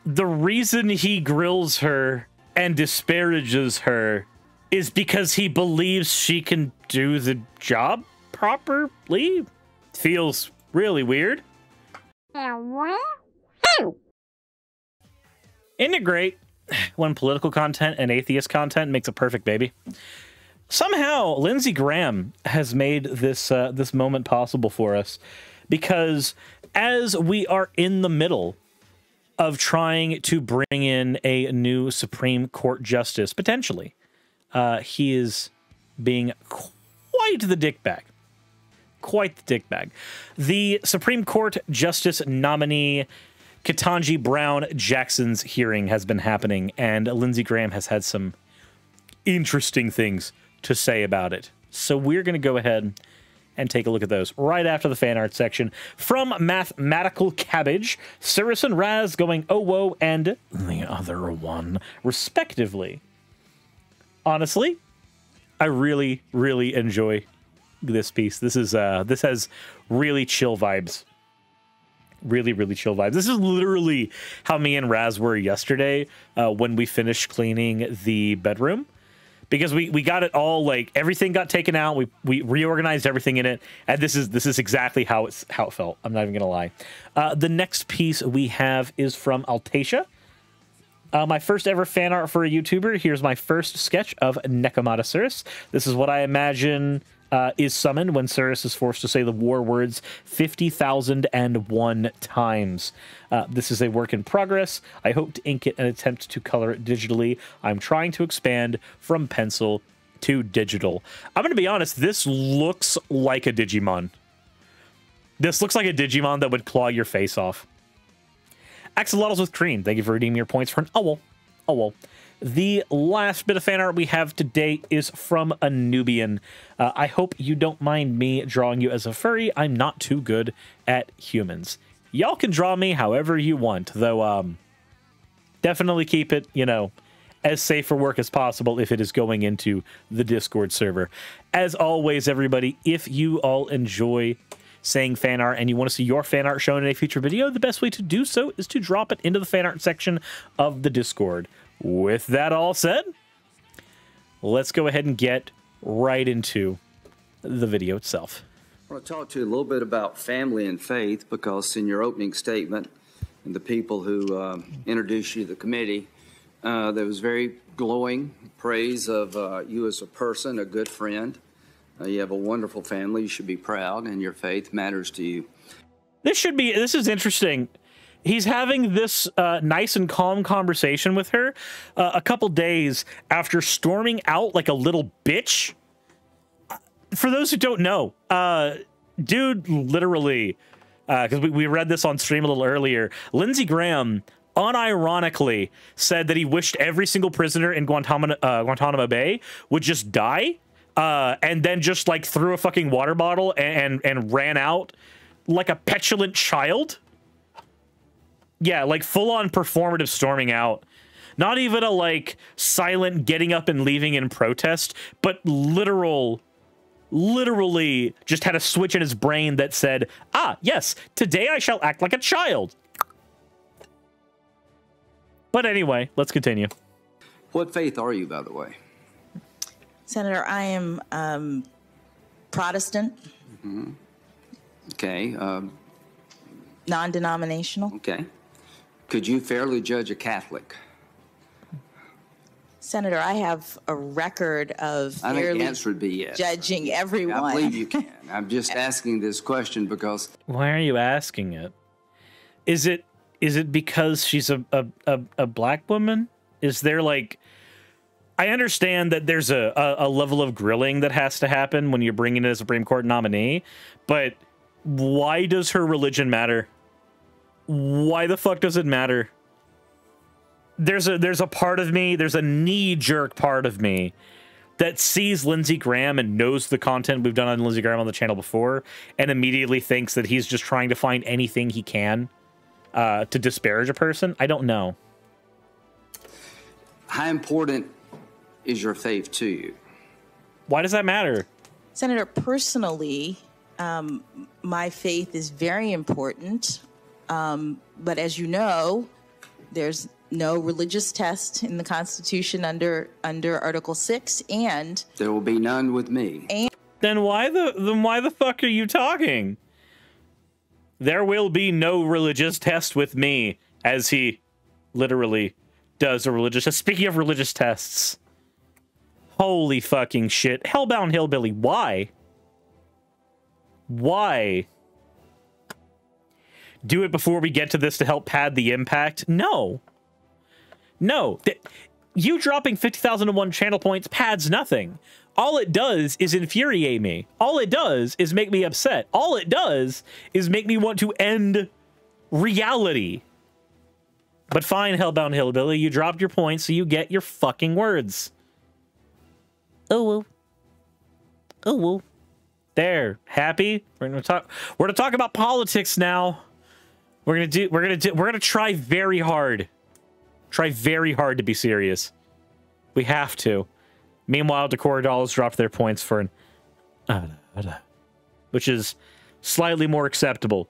the reason he grills her and disparages her is because he believes she can do the job properly. Feels really weird. Integrate when political content and atheist content makes a perfect baby. Somehow, Lindsay Graham has made this this moment possible for us, because as we are in the middle of trying to bring in a new Supreme Court justice, potentially, he is being quite the dickbag. Quite the dickbag. The Supreme Court Justice nominee Ketanji Brown Jackson's hearing has been happening, and Lindsay Graham has had some interesting things to say about it. So we're going to go ahead and take a look at those right after the fan art section. From Mathematical Cabbage, Suris and Raz going oh whoa and the other one, respectively. Honestly, I really, really enjoy this piece. This is this has really chill vibes. Really, really chill vibes. This is literally how me and Raz were yesterday when we finished cleaning the bedroom. Because we got it all, like, everything got taken out. We reorganized everything in it, and this is exactly how it felt. I'm not even gonna lie. The next piece we have is from Altacia. My first ever fan art for a YouTuber. Here's my first sketch of Nekomata Suris. This is what I imagine is summoned when Suris is forced to say the war words 50,001 times. This is a work in progress. I hope to ink it and attempt to color it digitally. I'm trying to expand from pencil to digital. I'm going to be honest, this looks like a Digimon. This looks like a Digimon that would claw your face off. Axolotls with cream. Thank you for redeeming your points for an owl. Owl. The last bit of fan art we have today is from a Nubian. I hope you don't mind me drawing you as a furry. I'm not too good at humans. Y'all can draw me however you want, though definitely keep it, you know, as safe for work as possible if it is going into the Discord server. As always, everybody, if you all enjoy saying fan art and you want to see your fan art shown in a future video, the best way to do so is to drop it into the fan art section of the Discord. With that all said, let's go ahead and get right into the video itself. I want to talk to you a little bit about family and faith, because in your opening statement and the people who introduced you to the committee, there was very glowing praise of you as a person, a good friend. You have a wonderful family. You should be proud, and your faith matters to you. This is interesting. He's having this nice and calm conversation with her a couple days after storming out like a little bitch. For those who don't know, dude, literally, because we read this on stream a little earlier, Lindsay Graham unironically said that he wished every single prisoner in Guantanamo Bay would just die, and then just like threw a fucking water bottle and ran out like a petulant child. Yeah, like full-on performative storming out. Not even a, like, silent getting up and leaving in protest, but literally just had a switch in his brain that said, ah, yes, today I shall act like a child. But anyway, let's continue. What faith are you, by the way? Senator, I am Protestant. Mm-hmm. Okay. Non-denominational. Okay. Could you fairly judge a Catholic? Senator, I have a record of I think the answer would be yes. Judging everyone. I believe you can. I'm just asking this question because... Why are you asking it? Is it because she's a black woman? Is there, like... I understand that there's a level of grilling that has to happen when you're bringing in a Supreme Court nominee, but why does her religion matter? Why the fuck does it matter? There's a part of me, there's a knee-jerk part of me that sees Lindsay Graham and knows the content we've done on Lindsay Graham on the channel before and immediately thinks that he's just trying to find anything he can to disparage a person. I don't know. How important is your faith to you? Why does that matter? Senator, personally, my faith is very important. But as you know, There's no religious test in the Constitution under Article 6, and There will be none with me. Then why the fuck are you talking? There will be no religious test with me, as he literally does a religious test. Speaking of religious tests, holy fucking shit. Hellbound Hillbilly, why? Why? Do it before we get to this to help pad the impact? No. No. You dropping 50,001 channel points pads nothing. All it does is infuriate me. All it does is make me upset. All it does is make me want to end reality. But fine, Hellbound Hillbilly, you dropped your points, so you get your fucking words. Oh, well. Oh, well. There. Happy? We're gonna talk about politics now. We're gonna try very hard. Try very hard to be serious. We have to. Meanwhile, Decor Dolls dropped their points for an which is slightly more acceptable,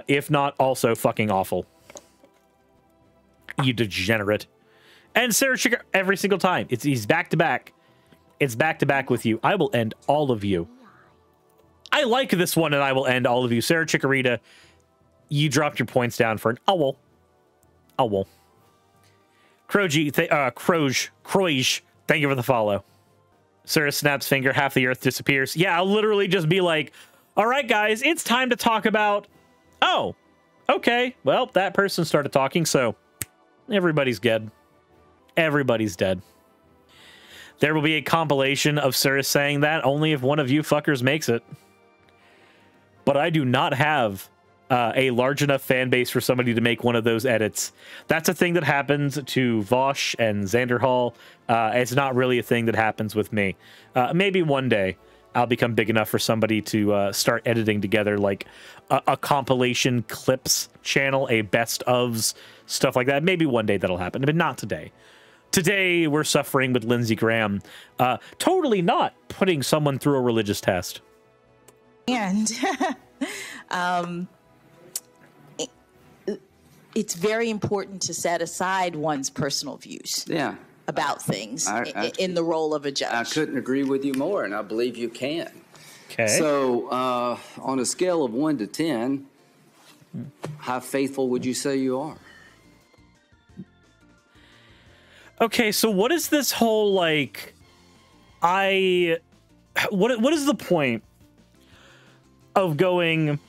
if not also fucking awful. You degenerate. And Sarah Chica every single time. He's back to back. It's back to back with you. I will end all of you. I like this one, and I will end all of you. Sarah Chikorita, you dropped your points down for an owl. Owl. Croj, thank you for the follow. Sarah snaps finger, half the earth disappears. Yeah, I'll literally just be like, all right, guys, it's time to talk about... Oh, okay. Well, that person started talking, so everybody's dead. Everybody's dead. There will be a compilation of Suris saying that only if one of you fuckers makes it. But I do not have a large enough fan base for somebody to make one of those edits. That's a thing that happens to Vosh and Xanderhall. It's not really a thing that happens with me. Maybe one day I'll become big enough for somebody to start editing together like a compilation clips channel, a best ofs, stuff like that. Maybe one day that'll happen, but not today. Today we're suffering with Lindsay Graham totally not putting someone through a religious test. And it's very important to set aside one's personal views about things in the role of a judge. I couldn't agree with you more, and I believe you can. Okay. So on a scale of 1 to 10, how faithful would you say you are? Okay, so what is this whole, like, what is the point of going,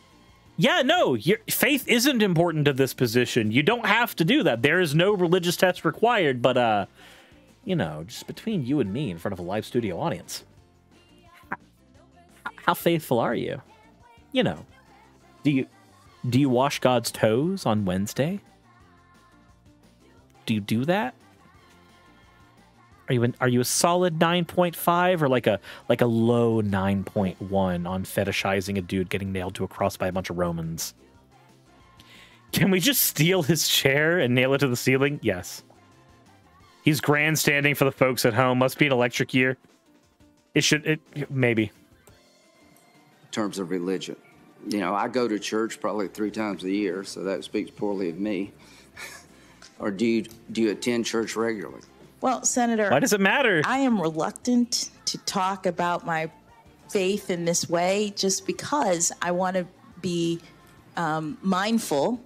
yeah, no, your faith isn't important to this position. You don't have to do that. There is no religious test required, but, you know, just between you and me in front of a live studio audience, how faithful are you? You know, do you wash God's toes on Wednesday? Do you do that? Are you a solid 9.5 or like a low 9.1 on fetishizing a dude getting nailed to a cross by a bunch of Romans? Can we just steal his chair and nail it to the ceiling? Yes. He's grandstanding for the folks at home. Must be an electric year. Maybe. In terms of religion, you know, I go to church probably 3 times a year, so that speaks poorly of me. Or do you attend church regularly? Well, Senator, why does it matter? I am reluctant to talk about my faith in this way just because I want to be mindful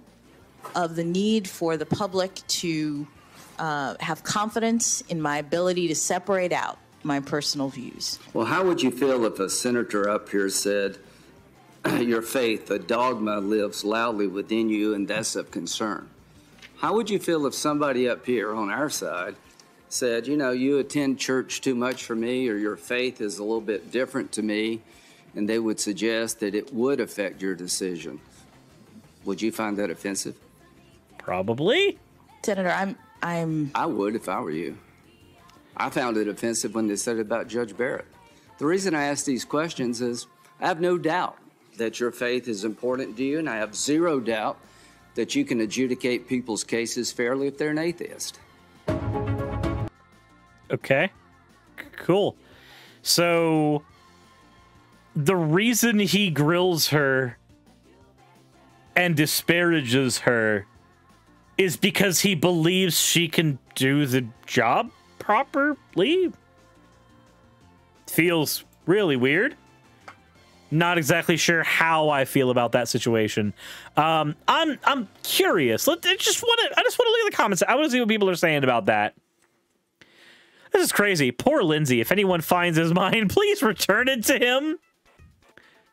of the need for the public to have confidence in my ability to separate out my personal views. Well, how would you feel if a senator up here said, your faith, a dogma, lives loudly within you, and that's of concern? How would you feel if somebody up here on our side said, you know, you attend church too much for me, or your faith is a little bit different to me, and they would suggest that it would affect your decision? Would you find that offensive? Probably. Senator, I would if I were you. I found it offensive when they said it about Judge Barrett. The reason I ask these questions is I have no doubt that your faith is important to you, and I have zero doubt that you can adjudicate people's cases fairly if they're an atheist. Okay, cool. So the reason he grills her and disparages her is because he believes she can do the job properly. Feels really weird. Not exactly sure how I feel about that situation. I'm curious. I just want to look at the comments. I want to see what people are saying about that. This is crazy. Poor Lindsay. If anyone finds his mind, please return it to him.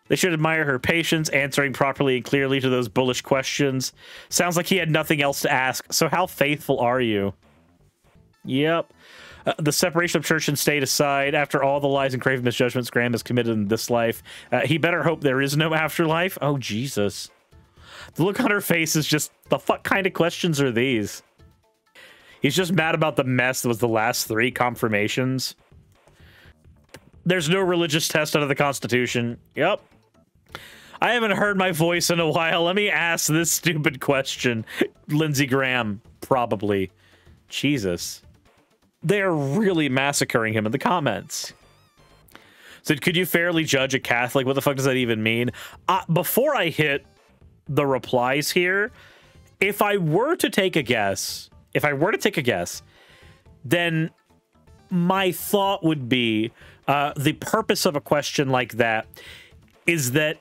They should admire her patience, answering properly and clearly to those bullish questions. Sounds like he had nothing else to ask. So how faithful are you? Yep. The separation of church and state aside, after all the lies and craven misjudgments Graham has committed in this life, he better hope there is no afterlife. Oh, Jesus. The look on her face is just, the fuck kind of questions are these? He's just mad about the mess that was the last 3 confirmations. There's no religious test under the Constitution. Yep. I haven't heard my voice in a while. Let me ask this stupid question. Lindsey Graham, probably. Jesus. They're really massacring him in the comments. So could you fairly judge a Catholic? What the fuck does that even mean? Before I hit the replies here, if I were to take a guess, then my thought would be the purpose of a question like that is that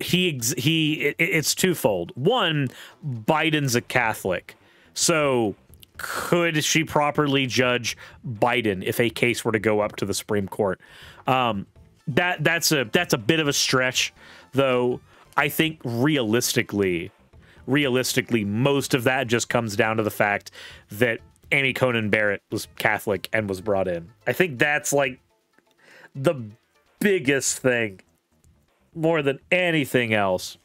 it's twofold. One, Biden's a Catholic, so could she properly judge Biden if a case were to go up to the Supreme Court? That's a bit of a stretch, though. I think realistically, most of that just comes down to the fact that Amy Coney Barrett was Catholic and was brought in. I think that's like the biggest thing, more than anything else.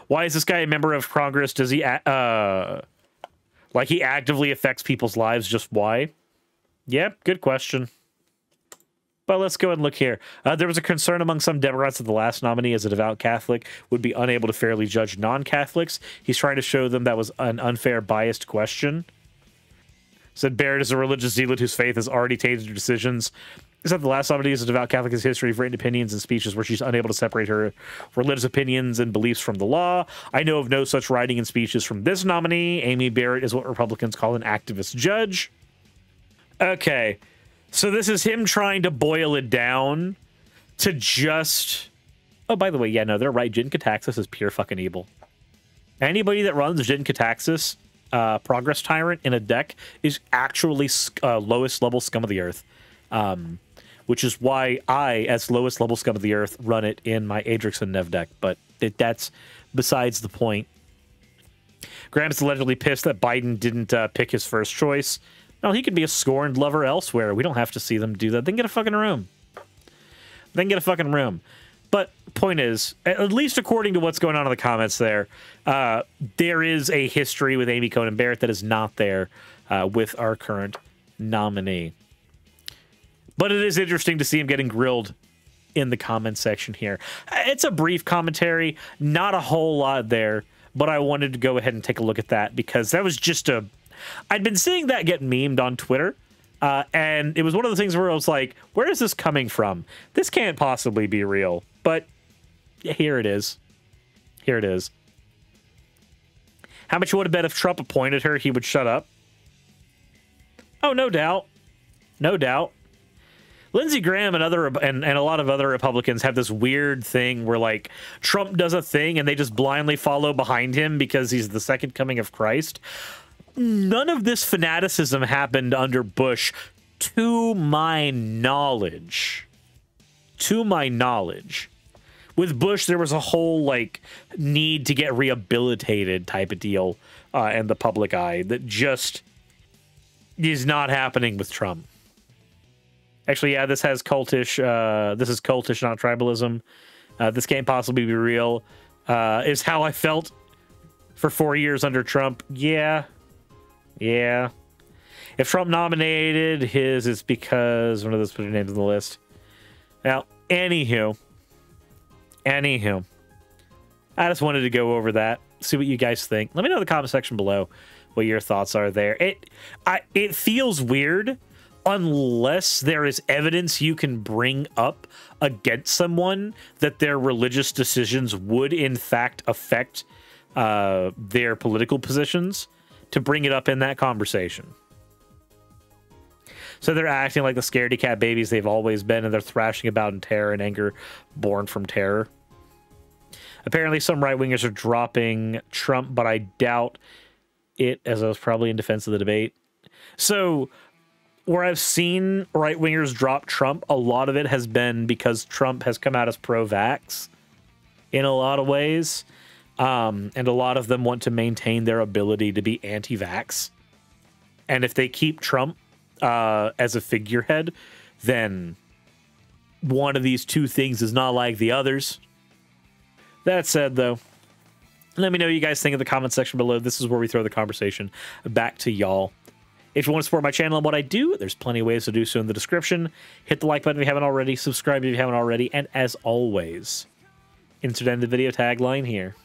Why is this guy a member of Congress? Does he like he actively affects people's lives? Just why? Yeah, good question. But let's go and look here. There was a concern among some Democrats that the last nominee, as a devout Catholic, would be unable to fairly judge non-Catholics. He's trying to show them that was an unfair, biased question. Said Barrett is a religious zealot whose faith has already tainted her decisions. He said the last nominee is a devout Catholic has history of written opinions and speeches where she's unable to separate her religious opinions and beliefs from the law. I know of no such writing and speeches from this nominee. Amy Barrett is what Republicans call an activist judge. Okay. So this is him trying to boil it down to just... Oh, by the way, yeah, no, they're right. Jin Kataxis is pure fucking evil. Anybody that runs Jin Kataxis, Progress Tyrant, in a deck is actually lowest level scum of the earth. Which is why I, as lowest level scum of the earth, run it in my Adrix and Nev deck. But that's besides the point. Graham's allegedly pissed that Biden didn't pick his first choice. No, he could be a scorned lover elsewhere. We don't have to see them do that. They can get a fucking room. But point is, at least according to what's going on in the comments there, there is a history with Amy Coney Barrett that is not there with our current nominee. But it is interesting to see him getting grilled in the comment section here. It's a brief commentary, not a whole lot there, but I wanted to go ahead and take a look at that because that was just a... I'd been seeing that get memed on Twitter, and it was one of the things where I was like, where is this coming from? This can't possibly be real. But here it is. Here it is. How much you would have bet if Trump appointed her, he would shut up? Oh, no doubt. No doubt. Lindsey Graham and a lot of other Republicans have this weird thing where, like, Trump does a thing and they just blindly follow behind him because he's the second coming of Christ. None of this fanaticism happened under Bush, to my knowledge. To my knowledge. With Bush, there was a whole, like, need to get rehabilitated type of deal in the public eye that just is not happening with Trump. Actually, yeah, this has cultish. This is cultish, not tribalism. This can't possibly be real. Is how I felt for 4 years under Trump. Yeah. Yeah. If Trump nominated his, it's because one of those put your names on the list. Now, anywho. I just wanted to go over that. See what you guys think. Let me know in the comment section below what your thoughts are there. It feels weird unless there is evidence you can bring up against someone that their religious decisions would in fact affect their political positions. to bring it up in that conversation. So they're acting like the scaredy cat babies they've always been, and they're thrashing about in terror and anger born from terror. Apparently some right-wingers are dropping Trump, but I doubt it, as I was probably in defense of the debate. So where I've seen right-wingers drop Trump, a lot of it has been because Trump has come out as pro-vax in a lot of ways. And a lot of them want to maintain their ability to be anti-vax. And if they keep Trump as a figurehead, then one of these two things is not like the others. That said, though, let me know what you guys think in the comment section below. This is where we throw the conversation back to y'all. If you want to support my channel and what I do, there's plenty of ways to do so in the description. Hit the like button if you haven't already, subscribe if you haven't already, and as always, insert end the video tagline here.